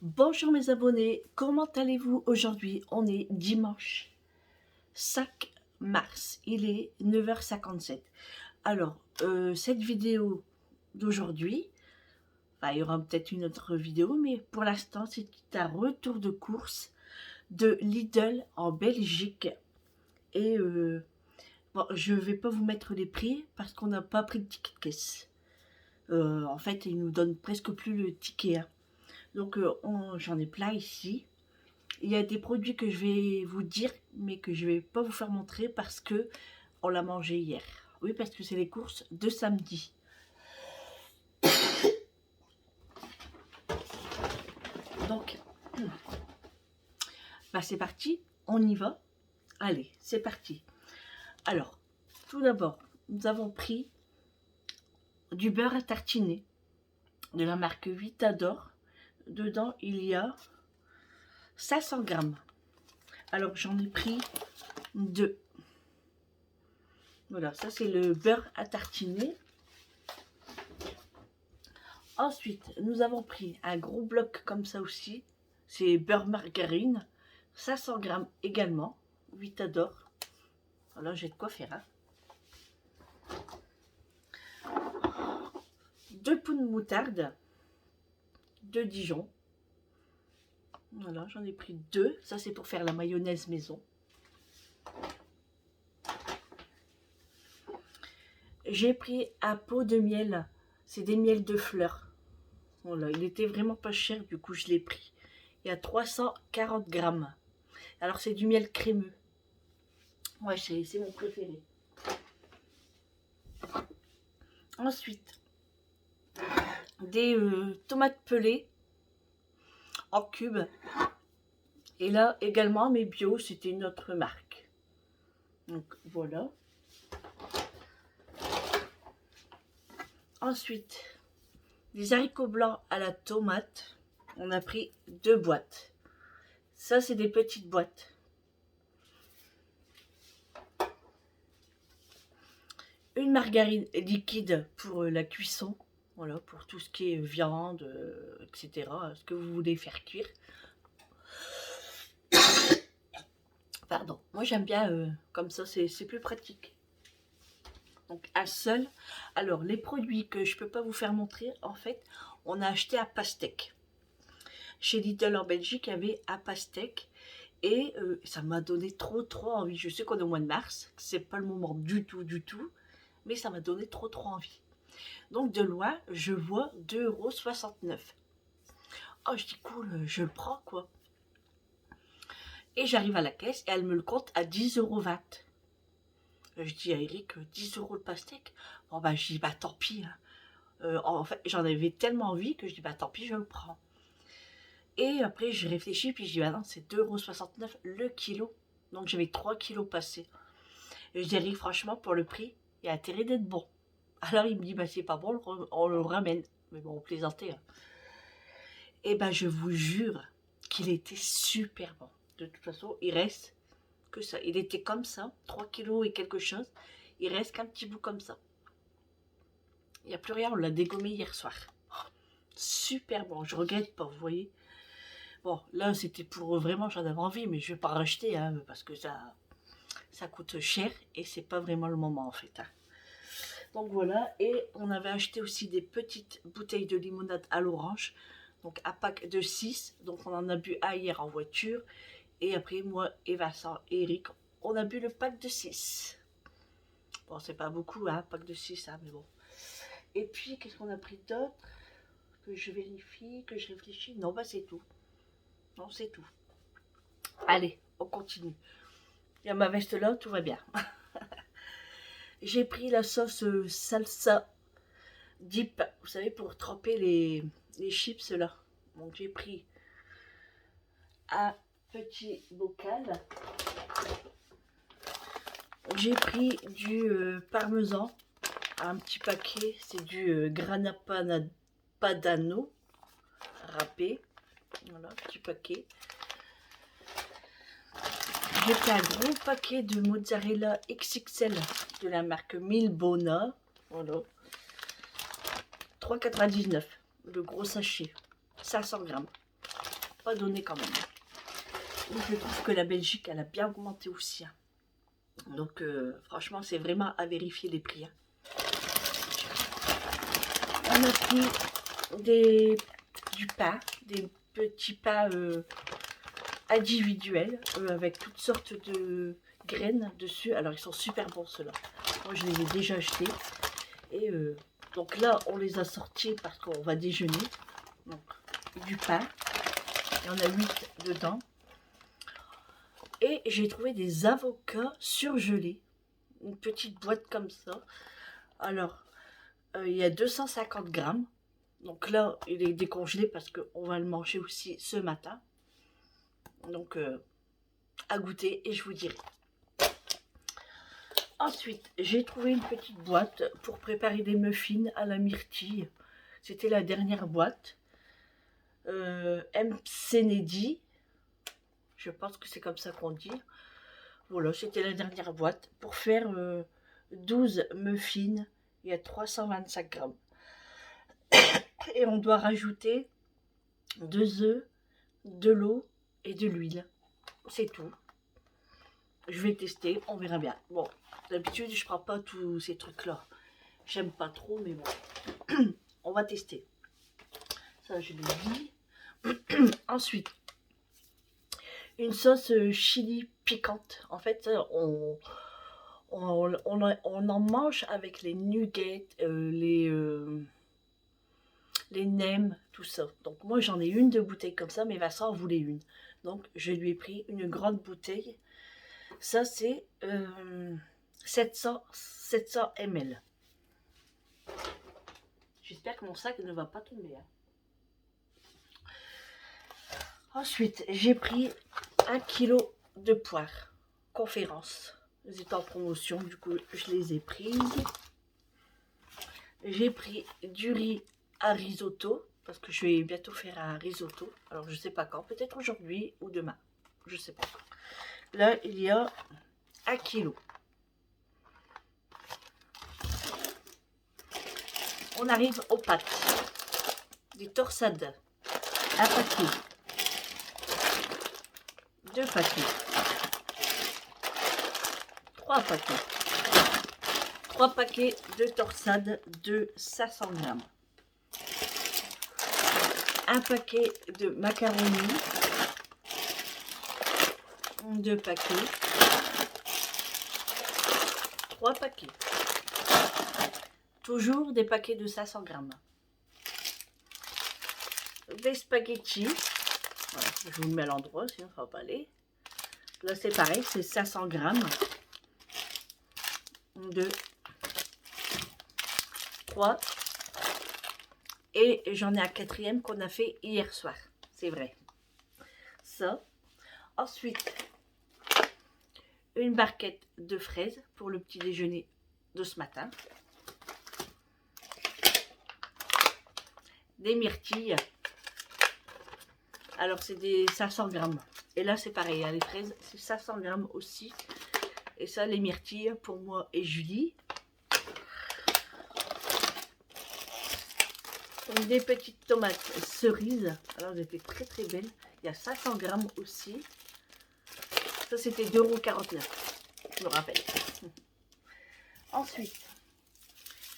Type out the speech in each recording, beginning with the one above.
Bonjour mes abonnés, comment allez-vous aujourd'hui? On est dimanche 5 mars, il est 9h57. Alors, cette vidéo d'aujourd'hui, il y aura peut-être une autre vidéo, mais pour l'instant c'est un retour de course de Lidl en Belgique. Et bon, je vais pas vous mettre les prix parce qu'on n'a pas pris de ticket de caisse. En fait, ils nous donnent presque plus le ticket, hein. Donc j'en ai plein ici. Il y a des produits que je vais vous dire, mais que je vais pas vous faire montrer parce que on l'a mangé hier. Oui, parce que c'est les courses de samedi. Donc, c'est parti, on y va. Allez, c'est parti. Alors, tout d'abord, nous avons pris du beurre à tartiner de la marque Vitador. Dedans, il y a 500 grammes. Alors, j'en ai pris deux. Voilà, ça c'est le beurre à tartiner. Ensuite, nous avons pris un gros bloc comme ça aussi. C'est beurre margarine. 500 grammes également. Vitador. Voilà, j'ai de quoi faire. Hein. 2 poudres de moutarde. De Dijon. Voilà, j'en ai pris 2. Ça, c'est pour faire la mayonnaise maison. J'ai pris un pot de miel. C'est des miels de fleurs. Voilà, il était vraiment pas cher, du coup je l'ai pris. Il y a 340 grammes. Alors c'est du miel crémeux. Ouais, c'est mon préféré. Ensuite, des tomates pelées en cubes. Et là également, mes bio, c'était une autre marque. Donc voilà. Ensuite, des haricots blancs à la tomate. On a pris 2 boîtes. Ça, c'est des petites boîtes. Une margarine liquide pour la cuisson. Voilà, pour tout ce qui est viande, etc. Ce que vous voulez faire cuire. Pardon. Moi, j'aime bien comme ça, c'est plus pratique. Donc, un seul. Alors, les produits que je peux pas vous faire montrer, en fait, on a acheté à Pastèque. Chez Lidl en Belgique, il y avait un pastèque. Et ça m'a donné trop envie. Je sais qu'on est au mois de mars, que c'est pas le moment du tout, mais ça m'a donné trop envie. Donc de loin, je vois 2,69 €. Oh, je dis cool, je le prends quoi. Et j'arrive à la caisse et elle me le compte à 10,20 €. Je dis à Eric, 10 € le pastèque. Bon je dis tant pis. Hein. En fait, j'en avais tellement envie que je dis tant pis, je le prends. Et après, je réfléchis, puis je dis, non, c'est 2,69 € le kilo. Donc, j'avais 3 kilos passés. Et je dis, Eric, franchement, pour le prix, il y a intérêt d'être bon. Alors, il me dit, c'est pas bon, on le ramène. Mais bon, on plaisantait. Hein. Et je vous jure qu'il était super bon. De toute façon, il reste que ça. Il était comme ça, 3 kilos et quelque chose. Il reste qu'un petit bout comme ça. Il n'y a plus rien, on l'a dégommé hier soir. Super bon, je regrette pas, vous voyez. Bon, là, c'était pour vraiment, j'en avais envie, mais je vais pas racheter, hein, parce que ça coûte cher et c'est pas vraiment le moment, en fait. Hein. Donc voilà, et on avait acheté aussi des petites bouteilles de limonade à l'orange, donc un pack de 6, donc on en a bu un hier en voiture, et après, moi et Vincent et Eric, on a bu le pack de 6. Bon, c'est pas beaucoup, hein, pack de 6, hein, mais bon. Et puis, qu'est-ce qu'on a pris d'autre? Que je vérifie, que je réfléchis. Non, c'est tout. Non, c'est tout. Allez, on continue. Il y a ma veste là, tout va bien. J'ai pris la sauce salsa dip, vous savez, pour tremper les chips là. Donc j'ai pris un petit bocal. J'ai pris du parmesan, un petit paquet. C'est du grana padano râpé. Voilà, petit paquet. J'ai pris un gros paquet de mozzarella XXL de la marque Milbona. Voilà. 3,99 € le gros sachet. 500 grammes. pas donné quand même. Et je trouve que la Belgique, elle a bien augmenté aussi. Hein. Donc, franchement, c'est vraiment à vérifier les prix. Hein. On a pris du pain, des petits pains individuels avec toutes sortes de graines dessus. Alors, ils sont super bons ceux-là. Moi, je les ai déjà achetés. Et donc là, on les a sortis parce qu'on va déjeuner. Donc, du pain. Il y en a 8 dedans. Et j'ai trouvé des avocats surgelés. Une petite boîte comme ça. Alors, il y a 250 grammes. Donc là, il est décongelé parce qu'on va le manger aussi ce matin. Donc, à goûter et je vous dirai. Ensuite, j'ai trouvé une petite boîte pour préparer des muffins à la myrtille. C'était la dernière boîte. M. Senedi. Je pense que c'est comme ça qu'on dit. Voilà, c'était la dernière boîte. Pour faire 12 muffins, il y a 325 grammes. Et on doit rajouter 2 œufs, de l'eau et de l'huile. C'est tout. Je vais tester, on verra bien. Bon, d'habitude, je ne prends pas tous ces trucs-là. J'aime pas trop, mais bon. On va tester. Ça, je l'ai dit. Ensuite, une sauce chili piquante. En fait, on en mange avec les nuggets, les nems, tout ça. Donc moi, j'en ai une de bouteille comme ça, mais Vincent en voulait une. Donc, je lui ai pris une grande bouteille. Ça, c'est 700 ml. J'espère que mon sac ne va pas tomber. Hein. Ensuite, j'ai pris 1 kg de poires. Conférence. Elles étaient en promotion, du coup, je les ai prises. J'ai pris du riz à risotto, parce que je vais bientôt faire un risotto. Alors, je ne sais pas quand, peut-être aujourd'hui ou demain. Je ne sais pas. Là, il y a 1 kg. On arrive aux pâtes. Des torsades. 1 paquet. 2 paquets. 3 paquets. 3 paquets de torsades de 500 grammes. 1 paquet de macaroni. 2 paquets. 3 paquets. Toujours des paquets de 500 grammes. Des spaghettis. Voilà, je vous le mets à l'endroit, sinon ça ne va pas aller. Là, c'est pareil, c'est 500 grammes. 2, 3. Et j'en ai un 4e qu'on a fait hier soir. C'est vrai. Ça. Ensuite, une barquette de fraises pour le petit déjeuner de ce matin. Des myrtilles. Alors, c'est des 500 grammes. Et là, c'est pareil. Hein, les fraises, c'est 500 grammes aussi. Et ça, les myrtilles, pour moi et Julie. Des petites tomates cerises. Alors, elles étaient très très belles. Il y a 500 grammes aussi. Ça, c'était 2,49 €. Je me rappelle. Ensuite,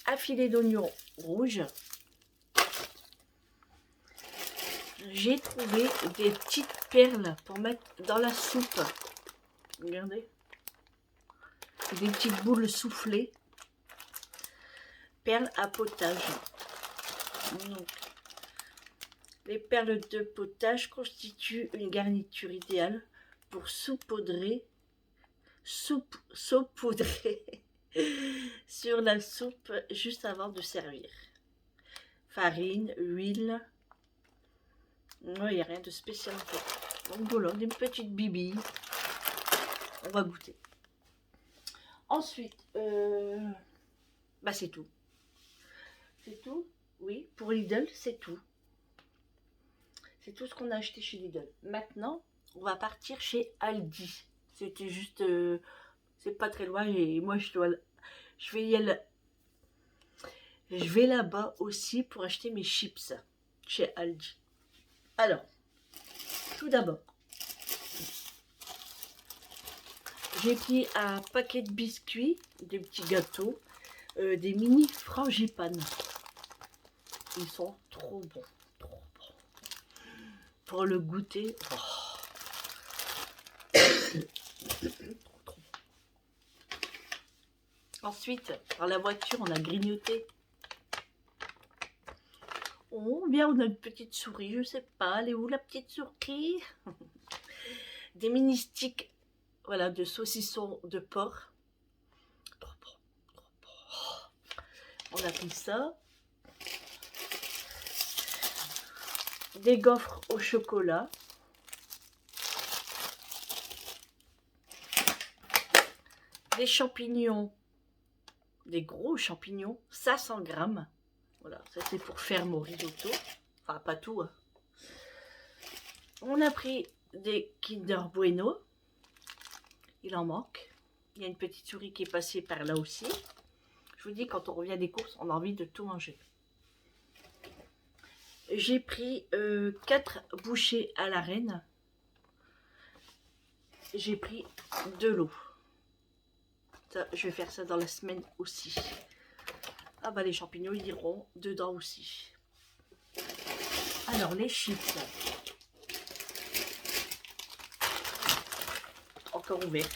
un filet d'oignon rouge. J'ai trouvé des petites perles pour mettre dans la soupe. Regardez. Des petites boules soufflées. Perles à potage. Donc, les perles de potage constituent une garniture idéale pour saupoudrer sur la soupe juste avant de servir. Farine, huile. Non, il n'y a rien de spécial en fait. Donc voilà, des petites bibilles. On va goûter. Ensuite, bah c'est tout. C'est tout. Oui, pour Lidl, c'est tout. C'est tout ce qu'on a acheté chez Lidl. Maintenant, on va partir chez Aldi. C'était juste... c'est pas très loin et moi, je vais y aller. Je vais là-bas aussi pour acheter mes chips chez Aldi. Alors, tout d'abord, j'ai pris un paquet de biscuits, des petits gâteaux, des mini frangipane. Ils sont trop bons, trop bons. Pour le goûter, oh. Trop bon. Ensuite, dans la voiture, on a grignoté. Oh, bien, on a une petite souris, je sais pas, elle est où la petite souris? Des mini sticks, voilà, de saucisson de porc. Trop bon, trop bon. On a pris ça. Des gaufres au chocolat. Des champignons, des gros champignons, 500 grammes. Voilà, ça c'est pour faire mon risotto. Enfin, pas tout. Hein. On a pris des Kinder Bueno. Il en manque. Il y a une petite souris qui est passée par là aussi. Je vous dis, quand on revient des courses, on a envie de tout manger. J'ai pris 4 bouchées à la reine. J'ai pris de l'eau. Ça, je vais faire ça dans la semaine aussi. Ah bah les champignons, ils iront dedans aussi. Alors les chips. Encore ouvert.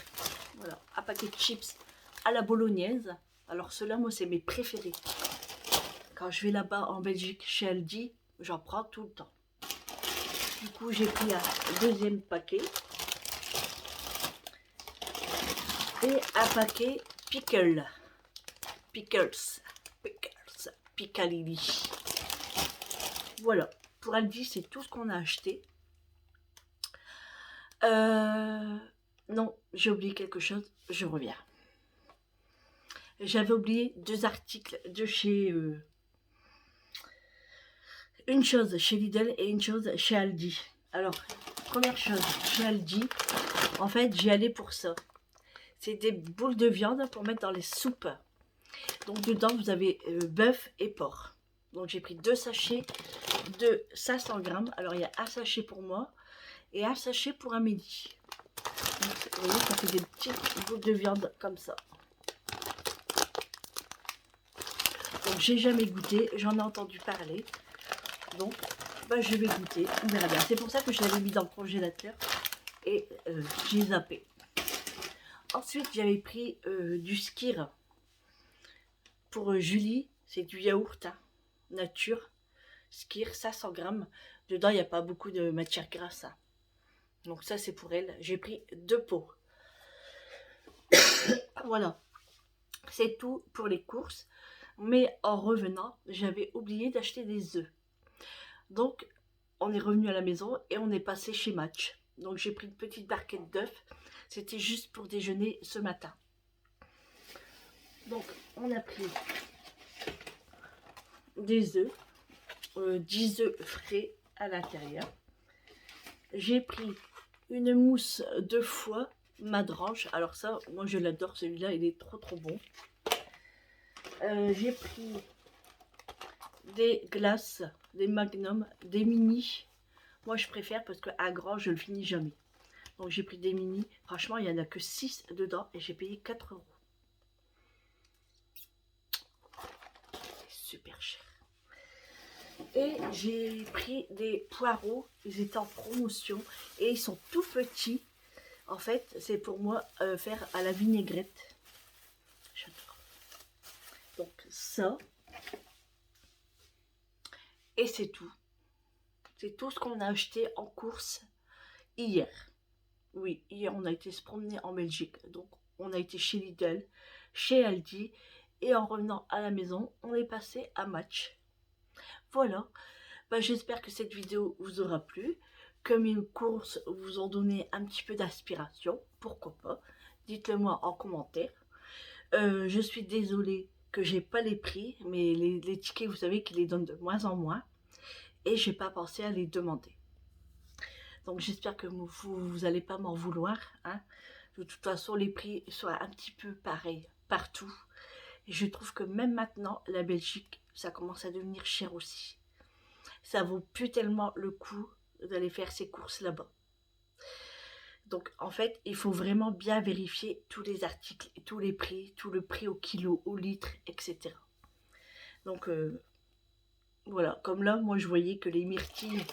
Voilà, un paquet de chips à la bolognaise. Alors ceux-là, moi, c'est mes préférés. Quand je vais là-bas en Belgique, chez Aldi, j'en prends tout le temps. Du coup, j'ai pris un deuxième paquet. Et un paquet pickles. Picalili. Voilà, pour Aldi, c'est tout ce qu'on a acheté. Non, j'ai oublié quelque chose, je reviens. J'avais oublié 2 articles de chez... une chose chez Lidl et une chose chez Aldi. Alors, première chose, chez Aldi, en fait, j'y allais pour ça. C'est des boules de viande pour mettre dans les soupes. Donc, dedans, vous avez bœuf et porc. Donc, j'ai pris 2 sachets de 500 grammes. Alors, il y a un sachet pour moi et un sachet pour Amélie. Donc, vous voyez, ça fait des petites boules de viande comme ça. Donc, j'ai jamais goûté. J'en ai entendu parler. Donc, bah, je vais goûter. On verra bien. C'est pour ça que je l'avais mis dans le congélateur. Et j'ai zappé. Ensuite, j'avais pris du skyr pour Julie. C'est du yaourt hein, nature. Skyr, 500 grammes. Dedans, il n'y a pas beaucoup de matière grasse. Hein. Donc ça, c'est pour elle. J'ai pris 2 pots. Voilà. C'est tout pour les courses. Mais en revenant, j'avais oublié d'acheter des œufs. Donc, on est revenu à la maison et on est passé chez Match. Donc, j'ai pris une petite barquette d'œufs. C'était juste pour déjeuner ce matin. Donc, on a pris des œufs, 10 œufs frais à l'intérieur. J'ai pris une mousse de foie Madrange. Alors ça, moi je l'adore, celui-là, il est trop bon. J'ai pris des glaces, des magnums, des mini. Moi je préfère parce qu'à grand, je le finis jamais. Donc j'ai pris des mini. Franchement, il n'y en a que 6 dedans et j'ai payé 4 €. Super cher. Et j'ai pris des poireaux, ils étaient en promotion et ils sont tout petits. En fait, c'est pour moi faire à la vinaigrette. J'adore. Donc ça. Et c'est tout. C'est tout ce qu'on a acheté en course hier. Oui, hier on a été se promener en Belgique. Donc on a été chez Lidl, chez Aldi. Et en revenant à la maison, on est passé à Match. Voilà. Bah, j'espère que cette vidéo vous aura plu. Que mes courses vous ont donné un petit peu d'inspiration. Pourquoi pas. Dites-le moi en commentaire. Je suis désolée que j'ai pas les prix. Mais les tickets, vous savez qu'ils les donnent de moins en moins. Et j'ai pas pensé à les demander. Donc j'espère que vous allez pas m'en vouloir. Hein. De toute façon, les prix sont un petit peu pareils partout. Et je trouve que même maintenant, la Belgique, ça commence à devenir cher aussi. Ça vaut plus tellement le coup d'aller faire ses courses là-bas. Donc en fait, il faut vraiment bien vérifier tous les articles, tous les prix, tout le prix au kilo, au litre, etc. Donc voilà, comme là, moi je voyais que les myrtilles,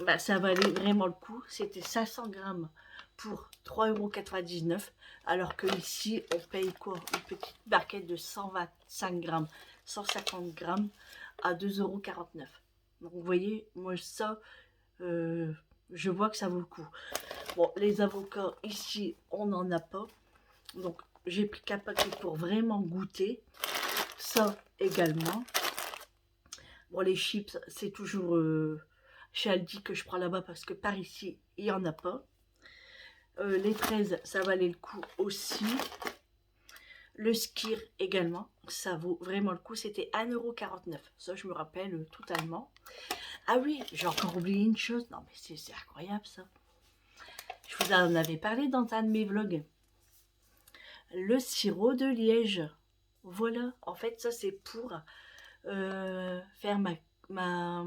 bah, ça valait vraiment le coup. C'était 500 grammes pour 3,99 €, alors que ici on paye quoi? Une petite barquette de 125 grammes, 150 grammes à 2,49 €. Donc vous voyez, moi ça, je vois que ça vaut le coup. Bon, les avocats, ici, on n'en a pas. Donc, j'ai pris qu'un paquet pour vraiment goûter. Ça également. Bon, les chips, c'est toujours chez Aldi que je prends là-bas parce que par ici, il n'y en a pas. Les 13, ça valait le coup aussi. Le Skir également, ça vaut vraiment le coup. C'était 1,49 €. Ça, je me rappelle totalement. Ah oui, j'ai encore oublié une chose. Non, mais c'est incroyable ça. Je vous en avais parlé dans un de mes vlogs. Le sirop de liège. Voilà, en fait, ça c'est pour faire ma...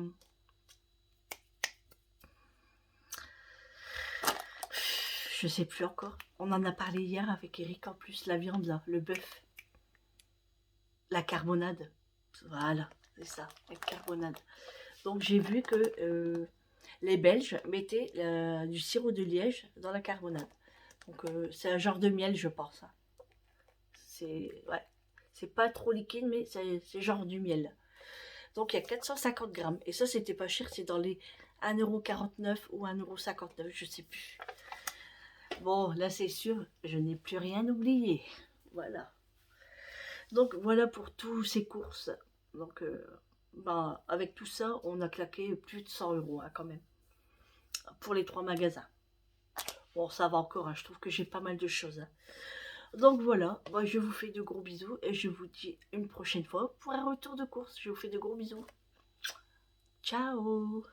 Je sais plus encore. On en a parlé hier avec Eric en plus, la viande là, le bœuf. La carbonade. Voilà, c'est ça, la carbonade. Donc j'ai vu que les Belges mettaient du sirop de liège dans la carbonade. Donc c'est un genre de miel, je pense. Hein. C'est ouais, c'est pas trop liquide, mais c'est genre du miel. Donc il y a 450 grammes. Et ça, c'était pas cher, c'est dans les 1,49 € ou 1,59 €, je sais plus. Bon, là c'est sûr, je n'ai plus rien oublié. Voilà. Donc voilà pour tous ces courses. Donc ben, avec tout ça, on a claqué plus de 100 € hein, quand même. Pour les 3 magasins. Bon, ça va encore, hein, je trouve que j'ai pas mal de choses. Hein. Donc voilà, moi je vous fais de gros bisous et je vous dis une prochaine fois pour un retour de course. Je vous fais de gros bisous. Ciao!